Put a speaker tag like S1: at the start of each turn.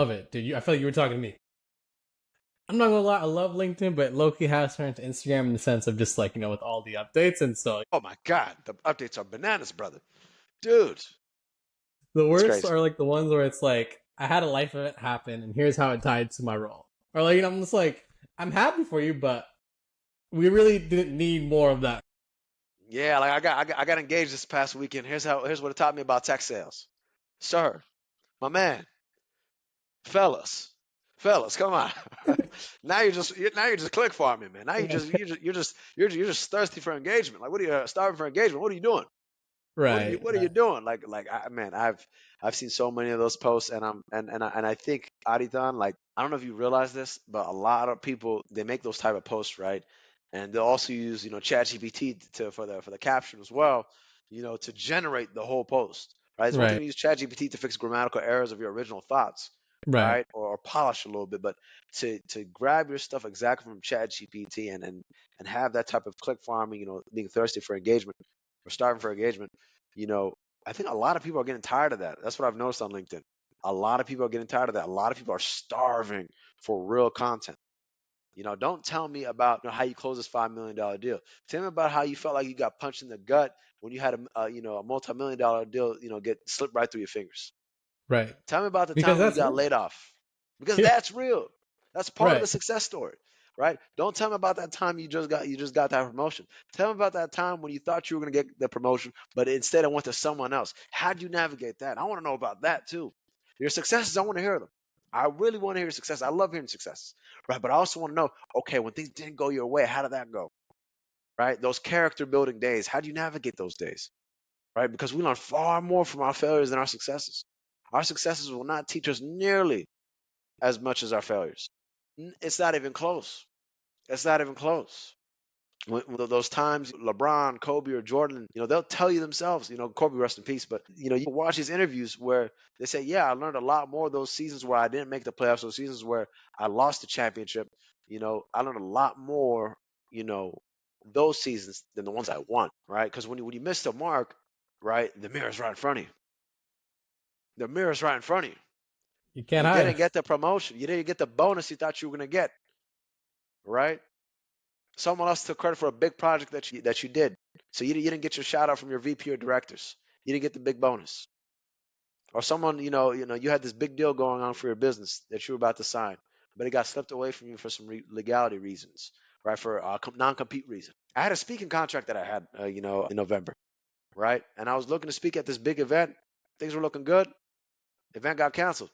S1: Love it, dude. I feel like you were talking to me. I'm not gonna lie, I love LinkedIn, but Loki has turned to Instagram in the sense of just like, with all the updates. And so
S2: Oh my God, the updates are bananas, brother. Dude,
S1: the
S2: it's
S1: worst
S2: crazy.
S1: are like the ones where it's like, I had a life event happen and here's how it tied to my role. Or like, I'm just like, I'm happy for you, but we really didn't need more of that.
S2: Yeah, like I got engaged this past weekend. Here's what it taught me about tech sales. Sir, my man, fellas, fellas, come on. Now you're just click farming, man. Now you're just thirsty for engagement. Like, what are you starving for engagement? What are you doing? What are you
S1: Right,
S2: what are you
S1: right.
S2: doing? Man, I've seen so many of those posts, and I think Adidan, like, I don't know if you realize this, but a lot of people, they make those type of posts, right? And they'll also use, ChatGPT for the caption as well, to generate the whole post, right? It's one thing
S1: Right,
S2: to use ChatGPT to fix grammatical errors of your original thoughts,
S1: right.
S2: right? Or polish a little bit, but to grab your stuff exactly from ChatGPT and have that type of click farming, being thirsty for engagement or starving for engagement, you know, I think a lot of people are getting tired of that. That's what I've noticed on LinkedIn. A lot of people are getting tired of that. A lot of people are starving for real content. Don't tell me about, how you closed this $5 million deal. Tell me about how you felt like you got punched in the gut when you had a multi-million-dollar deal, get slipped right through your fingers.
S1: Right.
S2: Tell me about the
S1: Because
S2: time when you
S1: that's
S2: got
S1: real.
S2: laid off, because
S1: Yeah.
S2: that's real. That's part of the
S1: Right.
S2: success story, right? Don't tell me about that time you just got that promotion. Tell me about that time when you thought you were going to get the promotion, but instead it went to someone else. How'd you navigate that? I want to know about that too. Your successes, I want to hear them. I really want to hear your success. I love hearing successes, right? But I also want to know, okay, when things didn't go your way, how did that go, right? Those character building days, how do you navigate those days, right? Because we learn far more from our failures than our successes. Our successes will not teach us nearly as much as our failures. It's not even close. It's not even close. When those times, LeBron, Kobe, or Jordan, they'll tell you themselves, Kobe, rest in peace, but, you watch these interviews where they say, yeah, I learned a lot more those seasons where I didn't make the playoffs, those seasons where I lost the championship. I learned a lot more, you know, those seasons than the ones I won, right? Because when you miss the mark, right, the mirror's right in front of you. The mirror's right in front of you.
S1: You can't
S2: You
S1: hide
S2: didn't
S1: it.
S2: get the promotion. You didn't get the bonus you thought you were going to get, right? Someone else took credit for a big project that you did. So you didn't get your shout out from your VP or directors. You didn't get the big bonus. Or someone, you had this big deal going on for your business that you were about to sign, but it got slipped away from you for some legality reasons, right? For non-compete reason. I had a speaking contract that I had, in November, right? And I was looking to speak at this big event. Things were looking good. Event got canceled.